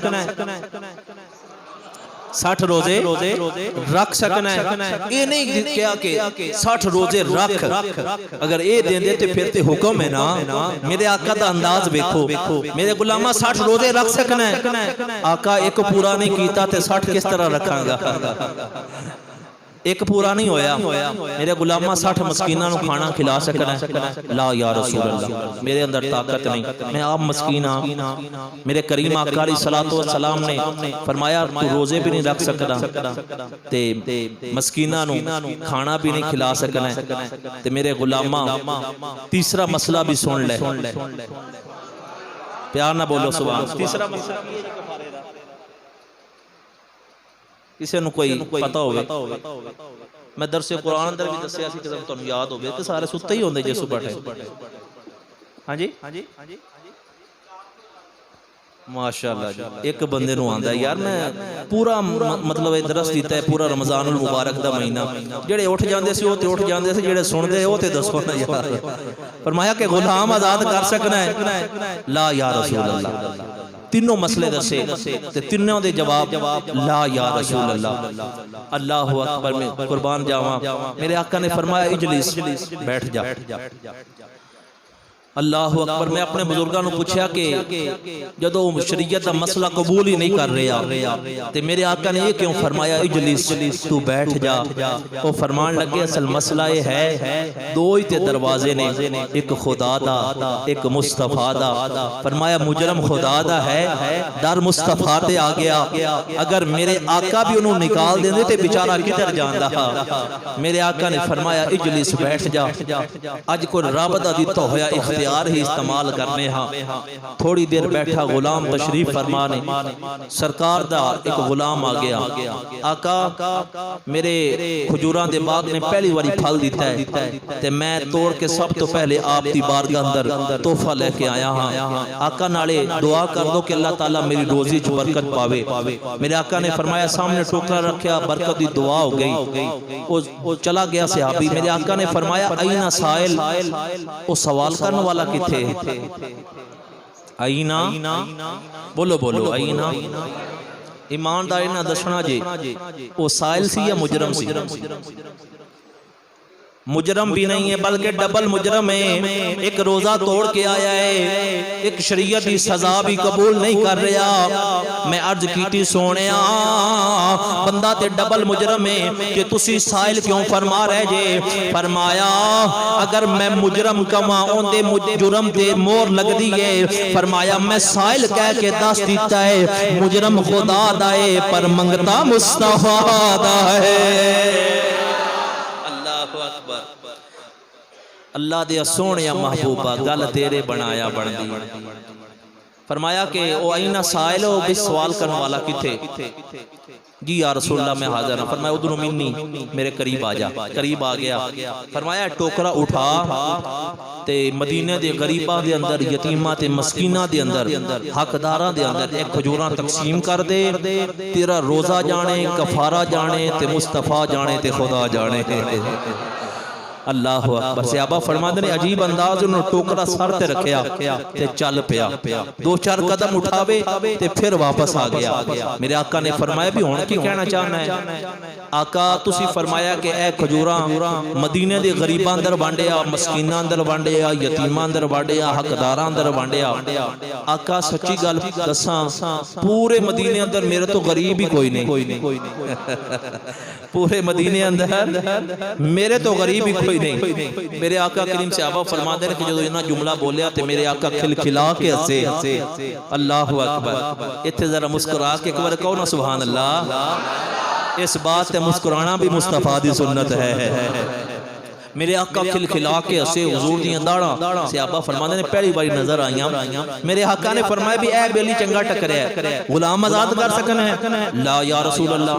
60 روزے رکھ سکنا ہے. یہ نہیں کیا کہ 60 روزے رکھ, اگر یہ دیں دے تو پھر تے حکم ہے نا. میرے آقا دا انداز بیکھو, میرے غلامہ 60 روزے رکھ سکنا ہے. آقا ایک پورا نہیں کیتا تے 60 کس طرح رکھاں گا؟ ایک پورا نہیں ہویا. میرے غلامہ 60 مسکینہ نو کھانا کھلا سکنا ہے؟ لا یا رسول اللہ, میرے اندر طاقت نہیں, میں آپ مسکین ہاں. میرے کریم آقا علیہ السلام نے فرمایا تو روزے بھی نہیں رکھ سکنا تے مسکینہ نو کھانا بھی نہیں کھلا سکنا ہے. تے میرے غلامہ تیسرا مسئلہ بھی سن لے, پیار نہ بولو سبحان. تیسرا مسئلہ کسی نو کوئی پتہ ہوئے؟ میں درس قرآن اندر بھی دسیا سی کہ تو یاد ہوئے کہ سارے ستے ہی ہوندے جے صبح ٹھے. ہاں جی ماشاءاللہ جی. ایک بندے نو آندہ ہے یار میں پورا مطلب درس دیتا ہے پورا رمضان المبارک دا مہینہ. جڑے اٹھ جاندے سے ہوتے اٹھ جاندے سے, جڑے سن دے ہوتے دسو نا یار. فرمایا کہ غلام آزاد کر سکنا ہے؟ لا یا رسول اللہ. تینوں مسئلے دسے تے تینوں دے جواب لا یا رسول اللہ. اللہ اکبر, میں قربان جاواں. میرے آقا نے فرمایا اجلس, بیٹھ جا. اللہ اکبر. میں اپنے بزرگاں نو پوچھا کہ جدو شریعت دا مسئلہ قبول ہی نہیں کر رہا تے میرے آقا نے یہ کیوں فرمایا اجلس, تو بیٹھ جا. وہ فرمان لگے اصل مسئلہ یہ ہے 2 ہی تے دروازے نے, ایک خدا دا ایک مصطفیٰ دا. فرمایا مجرم خدا دا ہے, در مصطفیٰ تے آ گیا. اگر میرے آقا بھی انہوں نکال دیں دے تے بیچارہ کدھر جاندہ. میرے آقا نے فرمایا اجلس, بیٹھ جا. اج کو رب دا دیتا ہویا اختیار ہی استعمال کرنے ہاں. تھوڑی دیر بیٹھا غلام تشریف فرمانے, سرکار دا ایک غلام آ گیا. آقا میرے کھجوران دے باغ نے پہلی واری پھل دیتا ہے تے میں توڑ کے سب تو پہلے آپ دی بارگاہ اندر تحفہ لے کے آیا ہاں. آقا نالے دعا کر دو کہ اللہ تعالیٰ میری روزی چ برکت پاوے. میرے آقا نے فرمایا سامنے ٹوکرا رکھیا, برکت دی دعا ہو گئی. وہ چلا گیا صحابی. میرے آقا نے فرمایا اینا سائل, وہ سوال کرنے والا کتھے؟ آئینہ بولو آئینہ. ایمانداری نہ دسنا جی وہ سائل سی یا مجرم سی؟ مجرم بھی نہیں ہے بلکہ ڈبل مجرم ہے. ایک روزہ توڑ کے آیا ہے, ایک شریعت کی سزا بھی قبول نہیں کر رہا. میں عرض کیتی سونیا بندہ تے ڈبل مجرم ہے کہ تسی سائل کیوں فرما رہے جے؟ فرمایا اگر میں مجرم کما اون دے جرم تے مور لگ دیئے. فرمایا میں سائل کہہ کے دس دیتا ہے مجرم خدا دائے پر منگتا مصطفیٰ دائے. اللہ دے سونے محبوبہ گل تیرے بنایا بن دی. فرمایا کہ او آئینہ سائل ہو بھی سوال کرنے والا کتھے؟ جی یا رسول اللہ میں حاضر ہوں. فرمایا ادھر منی میرے قریب آ جا. قریب آ گیا. فرمایا ٹوکرا اٹھا تے مدینے دے غریباں دے اندر, یتیماں تے مسکیناں دے اندر, حقداراں دے اندر ایک کھجوراں تقسیم کر دے. تیرا روزہ جانے, کفارہ جانے تے مصطفیٰ جانے تے خدا جانے. اللہ اکبر. صحابہ فرماتے ہیں عجیب انداز انہوں ٹوکرا سر تے رکھیا تے چل پیا. 2-4 قدم اٹھاوے تے پھر واپس آ گیا. میرے آقا نے فرمایا بھی ہون کی کہنا چاہنا ہے؟ آقا تسی فرمایا کہ اے کھجوراں مدینے دے غریباں اندر وانڈیا, مسکیناں اندر وانڈیا, یتیماں اندر وانڈیا, حقداراں اندر وانڈیا. آقا سچی گل دساں پورے مدینے اندر میرے تو غریب ہی کوئی نہیں. پورے مدینے اندر میرے تو غریب ہی کوئی نہیں. میرے آقا کریم صحابہ فرماتے ہیں کہ جو انہاں جملہ بولیا تے میرے آقا کھلکھلا کے ہنسے. اللہ اکبر. اتھے ذرا مسکرا کے ایک بار کہو نا سبحان اللہ. اس بات تے مسکرانا بھی مصطفیٰ دی سنت ہے۔ میرے آقا کھلکھلا کے ہسے، حضور دیاں داڑاں صحابہ فرماندے نے پہلی باری نظر آئیاں۔ میرے آقا نے فرمایا بھی اے بیلی چنگا ٹکریا ہے، غلام آزاد کر سکنا ہے؟ لا یا رسول اللہ۔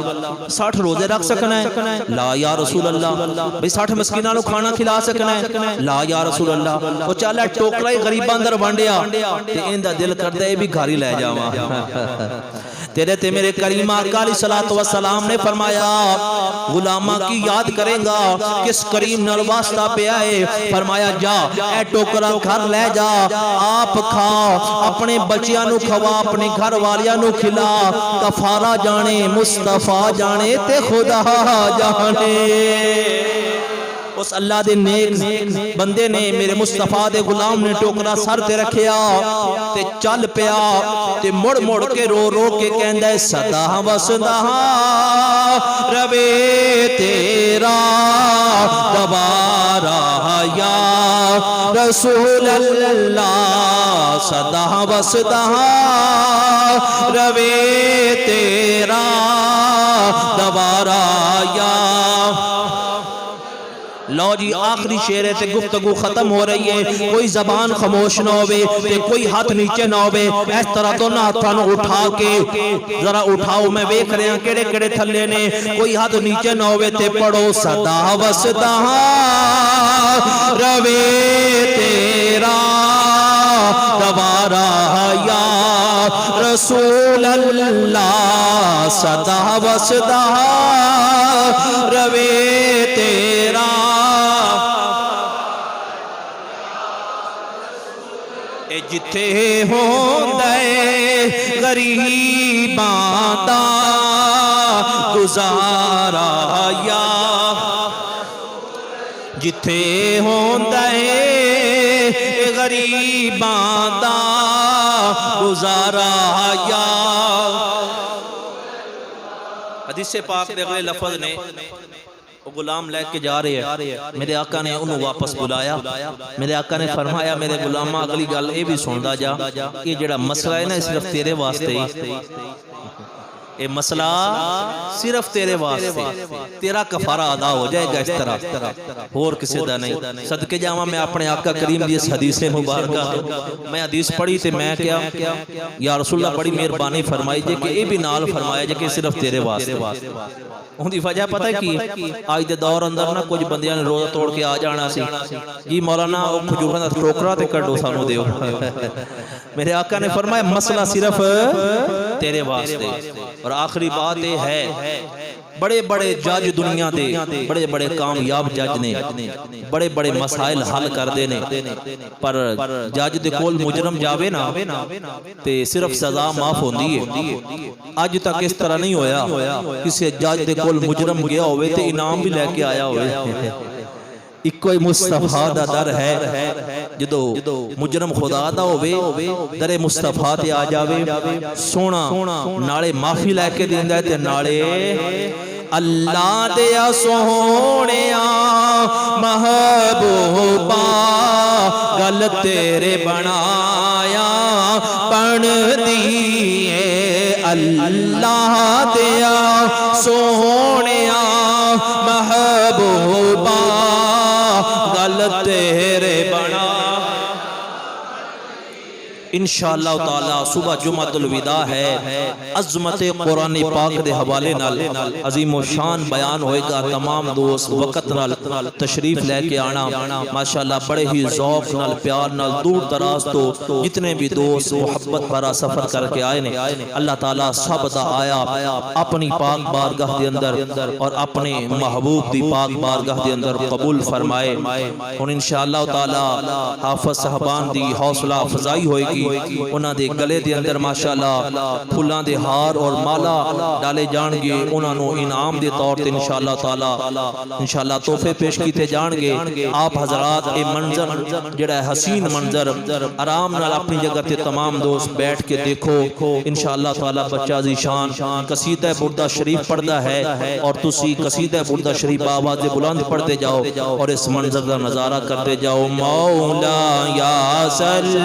60 روزے رکھ سکنا ہے؟ لا یا رسول اللہ۔ بھئی 60 مسکیناں نوں کھانا کھلا سکنا ہے؟ لا یا رسول اللہ۔ او چل ٹوکرا ہی غریباں اندر وانڈیا تے ایندا دل کردا اے بھی گھر ہی لے جاواں۔ تیرے تے میرے کریم آقا علیہ الصلوۃ والسلام نے فرمایا غلاماں کی یاد کرے گا کس کریم نال واسطہ پہ آئے، فرمایا جا اے ٹوکرا گھر لے جا، آپ کھا، اپنے بچیاں نو کھوا، اپنے گھر والیاں نو کھلا، کفارہ جانے مصطفیٰ جانے تے خدا جانے۔ اس اللہ دے نیک بندے نے میرے مصطفیٰ دے غلام نے ٹوکرا سر تے رکھیا تے چل پیا تے مڑ مڑ کے رو رو کے کہندا ہے سدا وسدا روے تیرا دوبارہ یا رسول اللہ، سدا وسدا روے تیرا دوبارہ یا۔ لو جی آخری شعر ہے تے گفتگو ختم ہو رہی ہے، کوئی زبان خاموش نہ ہوئے تے کوئی ہاتھ نیچے نہ ہوئے، اس طرح دونوں ہاتھاں نوں اٹھا کے ذرا اٹھاؤ، میں ویکھ رہا کیڑے کیڑے تھلے نے، کوئی ہاتھ نیچے نہ ہوئے تے پڑھو سدا وسدا روے تیرا دوبارہ یا رسول اللہ، سدا وسدا روے تیرا۔ اے جتھے ہوندے غریباں دا گزارا یا، جتھے ہوندے غریباں دا گزارا یا۔ حدیث پاک دے اگلے لفظ نے وہ غلام لے کے جا رہے ہیں، میرے آقا نے انہوں واپس بلایا، میرے آقا نے فرمایا میرے غلامہ اگلی گل اے بھی سندا جا کہ جڑا مسئلہ ہے نا صرف تیرے واسطے ہی، اے مسئلہ صرف تیرے واسطے، تیرا کفارہ ادا ہو جائے گا اس طرح اور کسی دا نہیں۔ صدقے جاواں میں اپنے آقا کریم دی اس حدیث مبارکہ میں حدیث پڑھی تے میں کیا یا رسول اللہ بڑی مہربانی فرمائی جے کہ اے بھی نال فرمایا جے کہ صرف تیرے واسطے۔ ان دی وجہ پتہ ہے کی آج دے دور اندر نا کچھ بندیاں نے روزہ توڑ کے آ جانا سی جی مولانا او کھجوراں دا ٹوکرا تے کڈو سانو دیو۔ میرے آقا نے فرمایا مسئلہ صرف تیرے واسطے۔ اور آخری بات یہ ہے بڑے بڑے جج دنیا دے، بڑے بڑے کامیاب جج نے، بڑے بڑے مسائل حل کر دے نے، پر جج دے کول مجرم جاوے نا تے صرف سزا معاف ہوندی ہے۔ آج تک اس طرح نہیں ہویا کسی جج دے کول مجرم گیا ہوئے تے انعام بھی لے کے آیا ہوئے۔ ایک کوئی مصطفیٰ دا در ہے جدو مجرم خدا دا ہوئے در مصطفیٰ تے آ جاوے، سونا نالے معافی لے کے دیندا ہے تے نالے اللہ دیا سونیا محبوبا گل تیرے بنایا بن دیئے، اللہ دیا سونیا محبوبا گل تیرے بنا۔ انشاءاللہ تعالی صبح جمعۃ الوداع ہے، عظمت قرآن پاک دے حوالے نال عظیم و شان بیان ہوئے گا۔ تمام دوست وقت نال تشریف لے کے آنا، ماشاءاللہ بڑے ہی ذوق نال پیار نال دور دراز تو جتنے بھی دوست محبت بھرا سفر کر کے آئے نے، اللہ تعالیٰ سب دا آیا اپنی پاک بارگاہ دے اندر اور اپنے محبوب دی پاک بارگاہ دے اندر قبول فرمائے۔ اور انشاءاللہ تعالی حافظ صاحبان دی حوصلہ افزائی ہوئے گی، انہاں دے گلے دے اندر ماشاءاللہ پھلاں دے ہار اور مالا ڈالے جان گے، انہاں نو انعام دے طور تے انشاءاللہ تعالی انشاءاللہ تحفے پیش کیتے جان گے۔ آپ حضرات اے منظر جڑا ہے حسین منظر آرام نال اپنی جگہ تے تمام دوست بیٹھ کے دیکھو۔ انشاءاللہ تعالی بچہ ذیشان قصیدہ بردہ شریف پڑھدا ہے اور تسی قصیدہ بردہ شریف آواز بلند پڑھتے جاؤ اور اس منظر کا نظارہ کرتے جاؤ۔ مولا یا سل